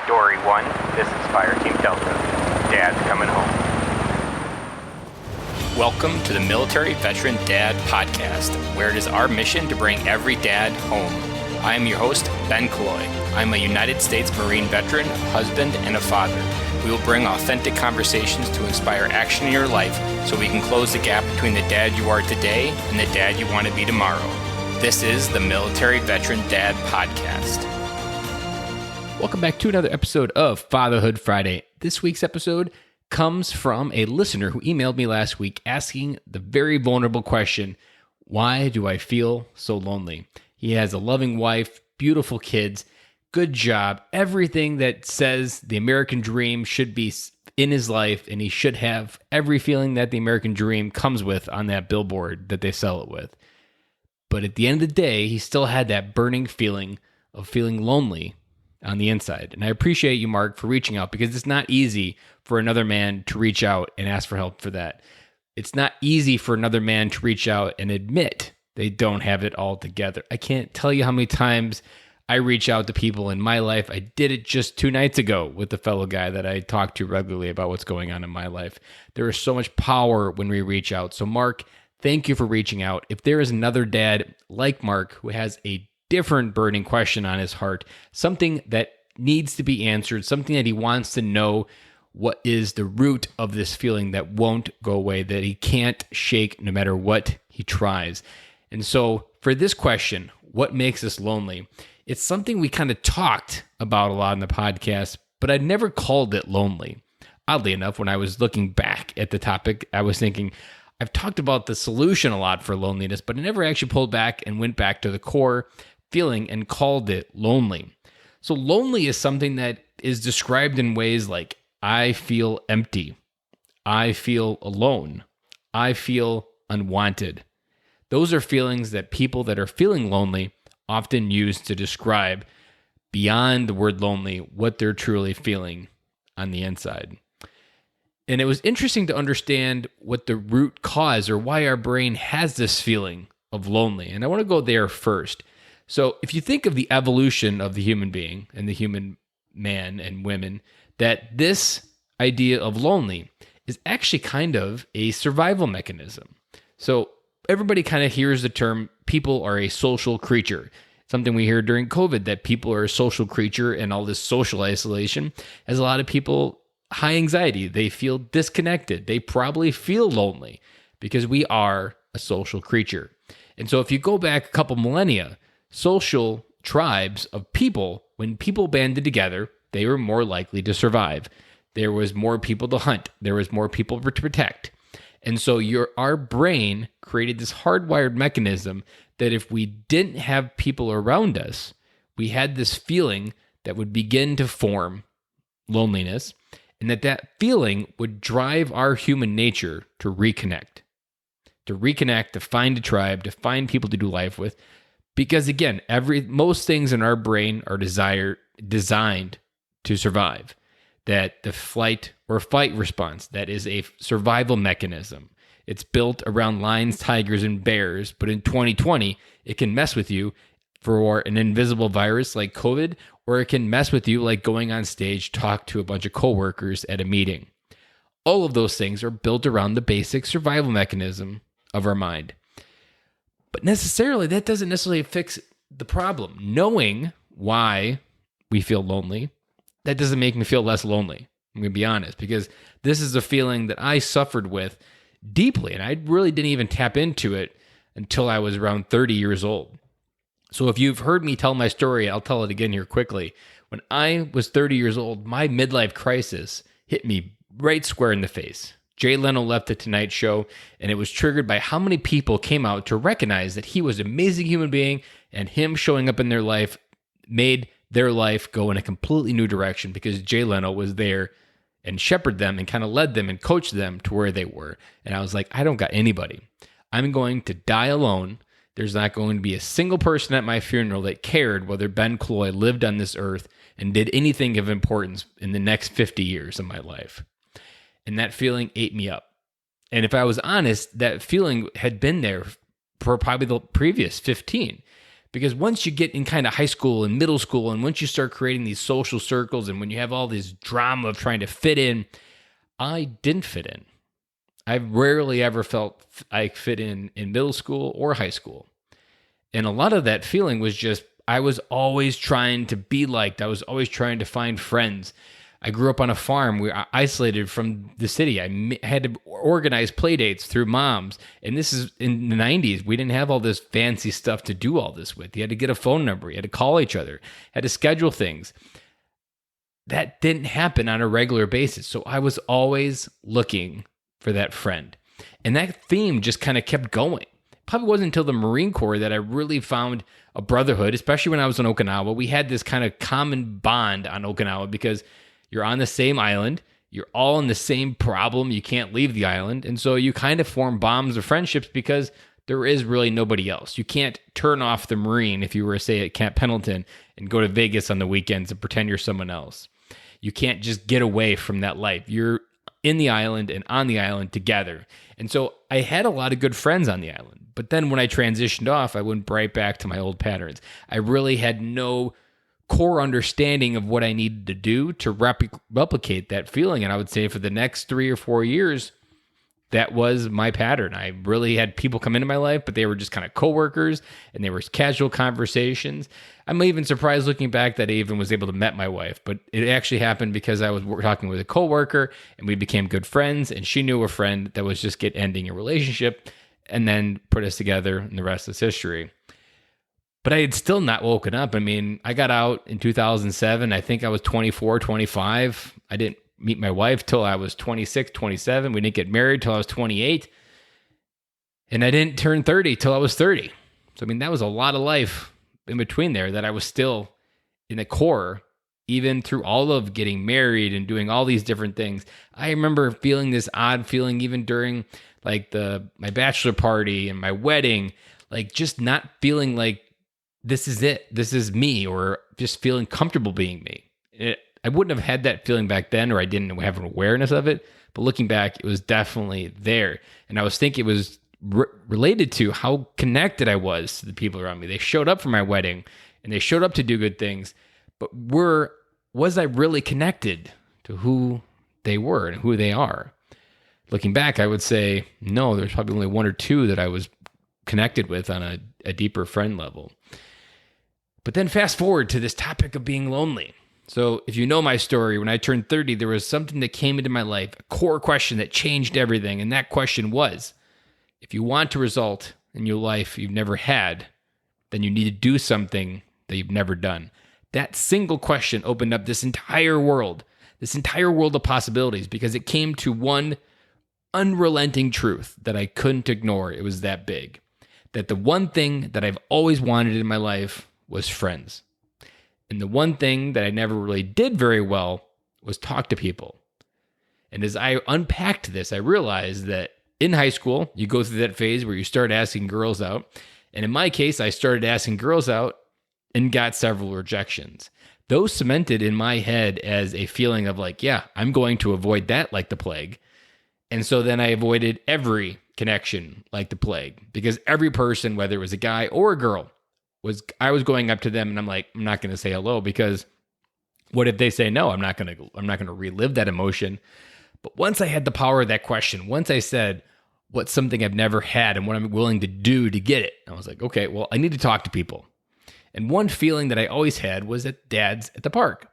Dory 1, this is Fireteam Delta. Dad's coming home. Welcome to the Military Veteran Dad Podcast, where it is our mission to bring every dad home. I am your host, Ben Killoy. I'm a United States Marine veteran, husband, and a father. We will bring authentic conversations to inspire action in your life so we can close the gap between the dad you are today and the dad you want to be tomorrow. This is the Military Veteran Dad Podcast. Welcome back to another episode of Fatherhood Friday. This week's episode comes from a listener who emailed me last week asking the very vulnerable question, why do I feel so lonely? He has a loving wife, beautiful kids, good job, everything that says the American dream should be in his life, and he should have every feeling that the American dream comes with on that billboard that they sell it with. But at the end of the day, he still had that burning feeling of feeling lonely on the inside. And I appreciate you, Mark, for reaching out, because it's not easy for another man to reach out and ask for help for that. It's not easy for another man to reach out and admit they don't have it all together. I can't tell you how many times I reach out to people in my life. I did it just 2 nights ago with a fellow guy that I talk to regularly about what's going on in my life. There is so much power when we reach out. So Mark, thank you for reaching out. If there is another dad like Mark who has a different burning question on his heart, something that needs to be answered, something that he wants to know, what is the root of this feeling that won't go away, that he can't shake no matter what he tries. And so for this question, what makes us lonely? It's something we kind of talked about a lot in the podcast, but I'd never called it lonely. Oddly enough, when I was looking back at the topic, I was thinking, I've talked about the solution a lot for loneliness, but I never actually pulled back and went back to the core feeling and called it lonely. So lonely is something that is described in ways like, I feel empty, I feel alone, I feel unwanted. Those are feelings that people that are feeling lonely often use to describe, beyond the word lonely, what they're truly feeling on the inside. And it was interesting to understand what the root cause, or why our brain has this feeling of lonely. And I want to go there first. So if you think of the evolution of the human being and the human man and women, that this idea of lonely is actually kind of a survival mechanism. So everybody kind of hears the term, people are a social creature. Something we hear during COVID, that people are a social creature, and all this social isolation has a lot of people high anxiety. They feel disconnected. They probably feel lonely because we are a social creature. And so if you go back a couple millennia, social tribes of people, when people banded together, they were more likely to survive. There was more people to hunt. There was more people to protect. And so our brain created this hardwired mechanism that if we didn't have people around us, we had this feeling that would begin to form loneliness, and that feeling would drive our human nature to reconnect, to find a tribe, to find people to do life with. Because again, most things in our brain are designed to survive. That the flight or fight response, that is a survival mechanism. It's built around lions, tigers, and bears, but in 2020, it can mess with you for an invisible virus like COVID, or it can mess with you like going on stage, talk to a bunch of coworkers at a meeting. All of those things are built around the basic survival mechanism of our mind. But that doesn't necessarily fix the problem. Knowing why we feel lonely, that doesn't make me feel less lonely. I'm going to be honest, because this is a feeling that I suffered with deeply, and I really didn't even tap into it until I was around 30 years old. So if you've heard me tell my story, I'll tell it again here quickly. When I was 30 years old, my midlife crisis hit me right square in the face. Jay Leno left the Tonight Show, and it was triggered by how many people came out to recognize that he was an amazing human being, and him showing up in their life made their life go in a completely new direction, because Jay Leno was there and shepherded them and kind of led them and coached them to where they were. And I was like, I don't got anybody. I'm going to die alone. There's not going to be a single person at my funeral that cared whether Ben Killoy lived on this earth and did anything of importance in the next 50 years of my life. And that feeling ate me up. And if I was honest, that feeling had been there for probably the previous 15, Because once you get in kind of high school and middle school, and once you start creating these social circles, and when you have all this drama of trying to fit in, I didn't fit in. I rarely ever felt I fit in middle school or high school. And a lot of that feeling was just, I was always trying to be liked. I was always trying to find friends. I grew up on a farm. We were isolated from the city. I had to organize play dates through moms. And this is in the 90s. We didn't have all this fancy stuff to do all this with. You had to get a phone number. You had to call each other. Had to schedule things. That didn't happen on a regular basis. So I was always looking for that friend. And that theme just kind of kept going. Probably wasn't until the Marine Corps that I really found a brotherhood, especially when I was in Okinawa. We had this kind of common bond on Okinawa because you're on the same island. You're all in the same problem. You can't leave the island. And so you kind of form bonds of friendships because there is really nobody else. You can't turn off the Marine if you were, say, at Camp Pendleton and go to Vegas on the weekends and pretend you're someone else. You can't just get away from that life. You're in the island and on the island together. And so I had a lot of good friends on the island. But then when I transitioned off, I went right back to my old patterns. I really had no core understanding of what I needed to do to replicate that feeling. And I would say for the next 3 or 4 years, that was my pattern. I really had people come into my life, but they were just kind of coworkers and they were casual conversations. I'm even surprised looking back that I even was able to met my wife, but it actually happened because I was talking with a coworker and we became good friends, and she knew a friend that was just ending a relationship and then put us together, and the rest is history. But I had still not woken up. I mean, I got out in 2007. I think I was 24, 25. I didn't meet my wife till I was 26, 27. We didn't get married till I was 28. And I didn't turn 30 till I was 30. So, I mean, that was a lot of life in between there that I was still in the core, even through all of getting married and doing all these different things. I remember feeling this odd feeling even during like my bachelor party and my wedding, like just not feeling like this is it, this is me, or just feeling comfortable being me. I wouldn't have had that feeling back then, or I didn't have an awareness of it. But looking back, it was definitely there. And I was thinking it was related to how connected I was to the people around me. They showed up for my wedding and they showed up to do good things. But was I really connected to who they were and who they are? Looking back, I would say, no, there's probably only 1 or 2 that I was connected with on a deeper friend level. But then fast forward to this topic of being lonely. So if you know my story, when I turned 30, there was something that came into my life, a core question that changed everything. And that question was, if you want to result in your life you've never had, then you need to do something that you've never done. That single question opened up this entire world of possibilities, because it came to one unrelenting truth that I couldn't ignore. It was that big. That the one thing that I've always wanted in my life was friends. And the one thing that I never really did very well was talk to people. And as I unpacked this, I realized that in high school, you go through that phase where you start asking girls out. And in my case, I started asking girls out and got several rejections. Those cemented in my head as a feeling of like, yeah, I'm going to avoid that like the plague. And so then I avoided every connection like the plague, because every person, whether it was a guy or a girl, I was going up to them and I'm like, I'm not going to say hello, because what if they say no? I'm not going to relive that emotion. But once I had the power of that question, once I said, what's something I've never had and what I'm willing to do to get it? I was like, okay, well, I need to talk to people. And one feeling that I always had was at dads at the park.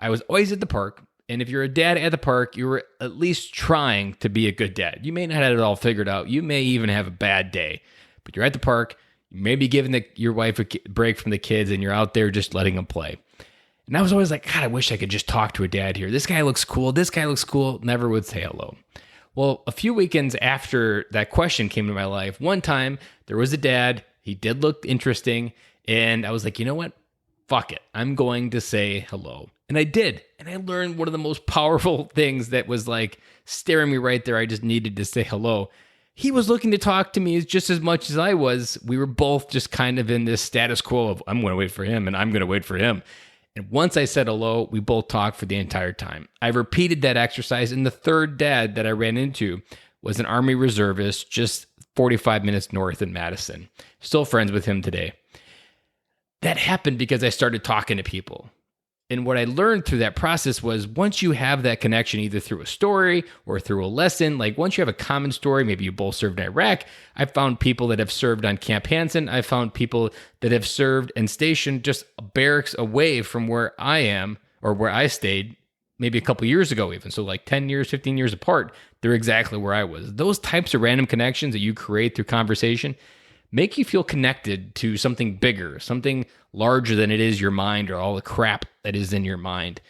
I was always at the park. And if you're a dad at the park, you were at least trying to be a good dad. You may not have it all figured out. You may even have a bad day, but you're at the park. You may be giving your wife a break from the kids, and you're out there just letting them play. And I was always like, God, I wish I could just talk to a dad here. This guy looks cool. This guy looks cool. Never would say hello. Well, a few weekends after that question came to my life, one time there was a dad. He did look interesting. And I was like, you know what? Fuck it. I'm going to say hello. And I did. And I learned one of the most powerful things that was like staring me right there. I just needed to say hello. He was looking to talk to me just as much as I was. We were both just kind of in this status quo of I'm going to wait for him and I'm going to wait for him. And once I said hello, we both talked for the entire time. I repeated that exercise. And the third dad that I ran into was an Army reservist just 45 minutes north in Madison. Still friends with him today. that happened because I started talking to people. And what I learned through that process was once you have that connection, either through a story or through a lesson, like once you have a common story, maybe you both served in Iraq. I found people that have served on Camp Hansen. I found people that have served and stationed just barracks away from where I am or where I stayed maybe a couple years ago even. So like 10 years, 15 years apart, they're exactly where I was. Those types of random connections that you create through conversation make you feel connected to something bigger, something larger than it is your mind or all the crap that is in your mind.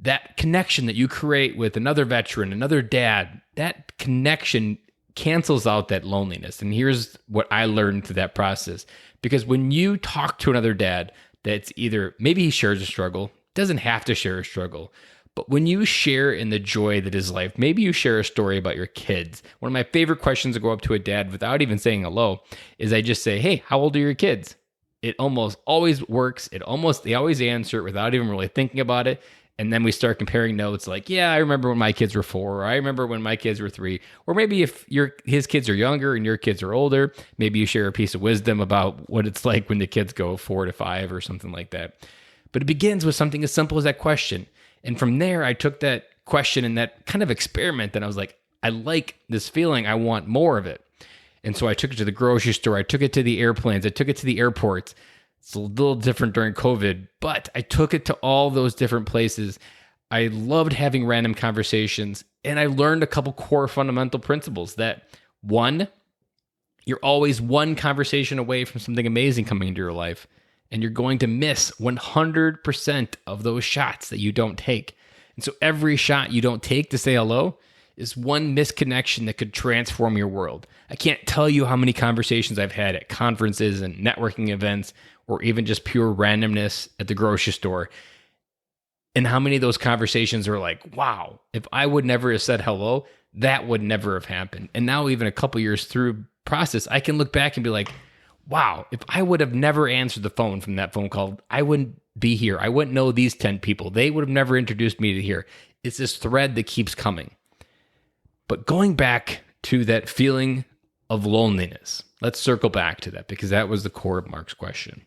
That connection that you create with another veteran, another dad, that connection cancels out that loneliness. And here's what I learned through that process. Because when you talk to another dad that's either, maybe he shares a struggle, doesn't have to share a struggle, but when you share in the joy that is life, maybe you share a story about your kids. One of my favorite questions to go up to a dad without even saying hello is I just say, hey, how old are your kids? It almost always works. They always answer it without even really thinking about it. And then we start comparing notes like, yeah, I remember when my kids were 4, or I remember when my kids were 3. Or maybe if his kids are younger and your kids are older, maybe you share a piece of wisdom about what it's like when the kids go 4 to 5 or something like that. But it begins with something as simple as that question. And from there, I took that question and that kind of experiment and I was like, I like this feeling. I want more of it. And so I took it to the grocery store. I took it to the airplanes. I took it to the airports. It's a little different during COVID, but I took it to all those different places. I loved having random conversations and I learned a couple core fundamental principles that 1, you're always one conversation away from something amazing coming into your life. And you're going to miss 100% of those shots that you don't take. And so every shot you don't take to say hello is one misconnection that could transform your world. I can't tell you how many conversations I've had at conferences and networking events, or even just pure randomness at the grocery store. And how many of those conversations are like, wow, if I would never have said hello, that would never have happened. And now even a couple years through process, I can look back and be like, wow, if I would have never answered the phone from that phone call, I wouldn't be here. I wouldn't know these 10 people. They would have never introduced me to here. It's this thread that keeps coming. But going back to that feeling of loneliness, let's circle back to that because that was the core of Mark's question.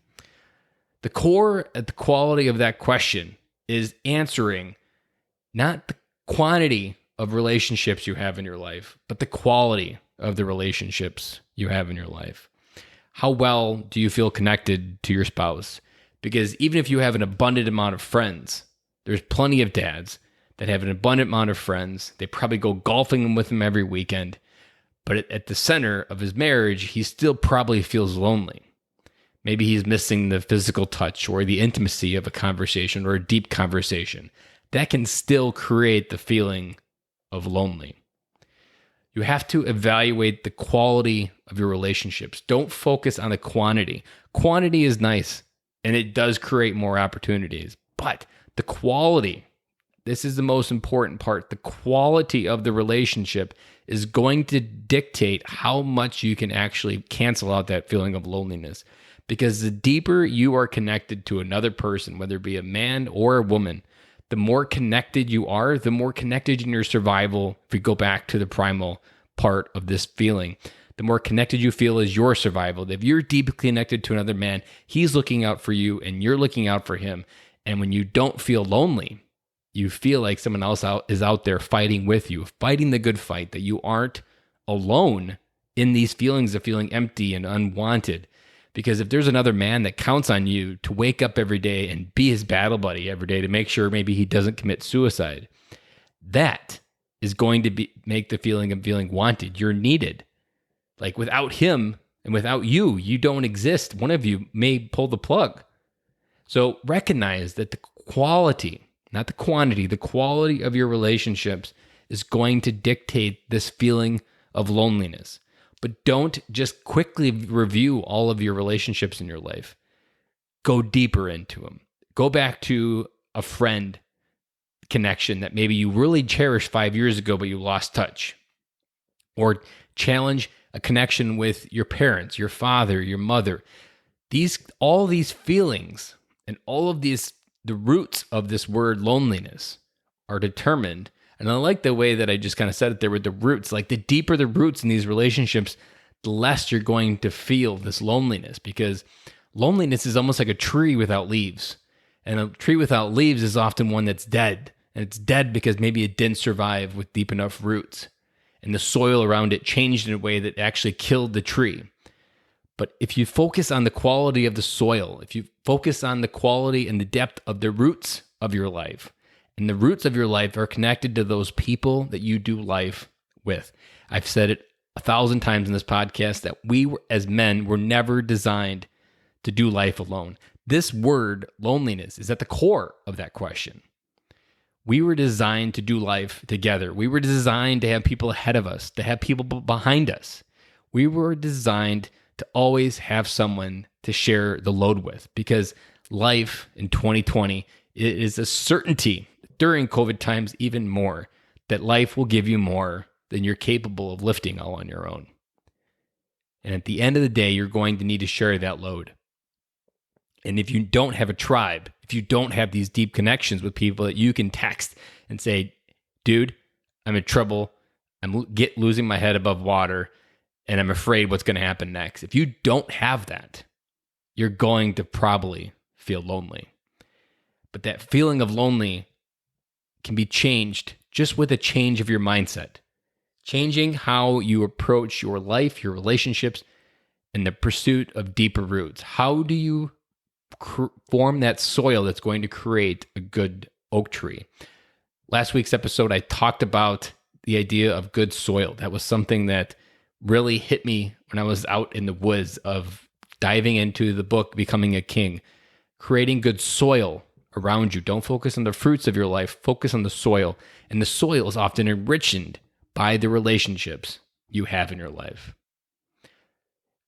The core at the quality of that question is answering not the quantity of relationships you have in your life, but the quality of the relationships you have in your life. How well do you feel connected to your spouse? Because even if you have an abundant amount of friends, there's plenty of dads that have an abundant amount of friends. They probably go golfing with them every weekend. But at the center of his marriage, he still probably feels lonely. Maybe he's missing the physical touch or the intimacy of a conversation or a deep conversation. That can still create the feeling of lonely. You have to evaluate the quality of your relationships. Don't focus on the quantity. Quantity is nice, and it does create more opportunities. But the quality, this is the most important part. The quality of the relationship is going to dictate how much you can actually cancel out that feeling of loneliness. Because the deeper you are connected to another person, whether it be a man or a woman, the more connected you are, the more connected in your survival, if we go back to the primal part of this feeling, the more connected you feel is your survival. If you're deeply connected to another man, he's looking out for you and you're looking out for him. And when you don't feel lonely, you feel like someone else is out there fighting with you, fighting the good fight, that you aren't alone in these feelings of feeling empty and unwanted. Because if there's another man that counts on you to wake up every day and be his battle buddy every day to make sure maybe he doesn't commit suicide, that is going to make the feeling of feeling wanted. You're needed. Like without him and without you, you don't exist. One of you may pull the plug. So recognize that the quality, not the quantity, the quality of your relationships is going to dictate this feeling of loneliness. But don't just quickly review all of your relationships in your life. Go deeper into them. Go back to a friend connection that maybe you really cherished 5 years ago, but you lost touch. Or challenge a connection with your parents, your father, your mother. All these feelings and all of these, the roots of this word loneliness are determined. And I like the way that I just kind of said it there with the roots. Like the deeper the roots in these relationships, the less you're going to feel this loneliness. Because Loneliness is almost like a tree without leaves. And a tree without leaves is often one that's dead. And it's dead because maybe it didn't survive with deep enough roots. And the soil around it changed in a way that actually killed the tree. But if you focus on the quality of the soil, if you focus on the quality and the depth of the roots of your life, and the roots of your life are connected to those people that you do life with. I've said it 1,000 times in this podcast that as men were never designed to do life alone. This word, loneliness, is at the core of that question. We were designed to do life together. We were designed to have people ahead of us, to have people behind us. We were designed to always have someone to share the load with, because life in 2020 is a certainty, during COVID times even more, that life will give you more than you're capable of lifting all on your own. And at the end of the day, you're going to need to share that load. And if you don't have a tribe, if you don't have these deep connections with people that you can text and say, dude, I'm in trouble, I'm losing my head above water, and I'm afraid what's going to happen next. If you don't have that, you're going to probably feel lonely. But that feeling of lonely can be changed just with a change of your mindset. Changing how you approach your life, your relationships, and the pursuit of deeper roots. How do you form that soil that's going to create a good oak tree? Last week's episode, I talked about the idea of good soil. That was something that really hit me when I was out in the woods of diving into the book, Becoming a King. Creating good soil around you. Don't focus on the fruits of your life. Focus on the soil. And the soil is often enriched by the relationships you have in your life.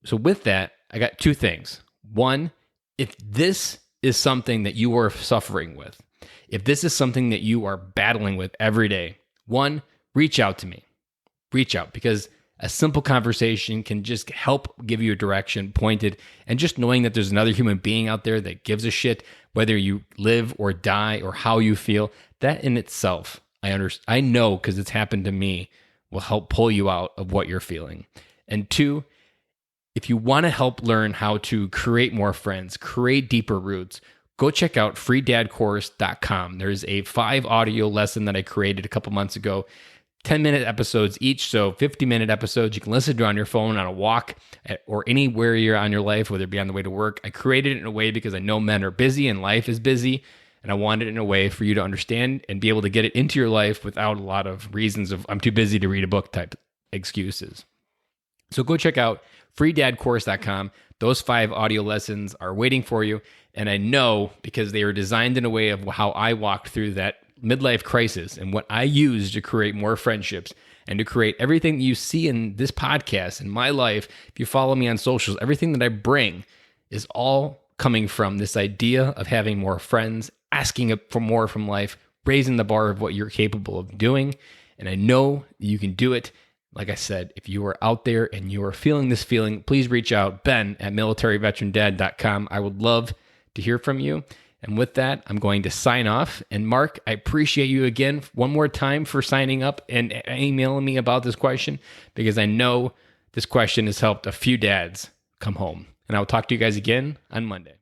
So with that, I got two things. One, if this is something that you are suffering with, if this is something that you are battling with every day, one, reach out to me. Reach out, because a simple conversation can just help give you a direction pointed, and just knowing that there's another human being out there that gives a shit whether you live or die or how you feel, that in itself, I know because it's happened to me, will help pull you out of what you're feeling. And two, if you want to help learn how to create more friends, create deeper roots, go check out freedadcourse.com. There's a 5 audio lesson that I created a couple months ago, 10-minute episodes each, so 50-minute episodes. You can listen to on your phone, on a walk, or anywhere you're on your life, whether it be on the way to work. I created it in a way because I know men are busy and life is busy, and I wanted it in a way for you to understand and be able to get it into your life without a lot of reasons of I'm too busy to read a book type excuses. So go check out freedadcourse.com. Those 5 audio lessons are waiting for you, and I know because they were designed in a way of how I walked through that midlife crisis and what I use to create more friendships and to create everything that you see in this podcast, in my life. If you follow me on socials, everything that I bring is all coming from this idea of having more friends, asking for more from life, raising the bar of what you're capable of doing. And I know you can do it. Like I said, if you are out there and you are feeling this feeling, please reach out, ben@militaryveterandad.com. I would love to hear from you. And with that, I'm going to sign off. And Mark, I appreciate you again one more time for signing up and emailing me about this question, because I know this question has helped a few dads come home. And I will talk to you guys again on Monday.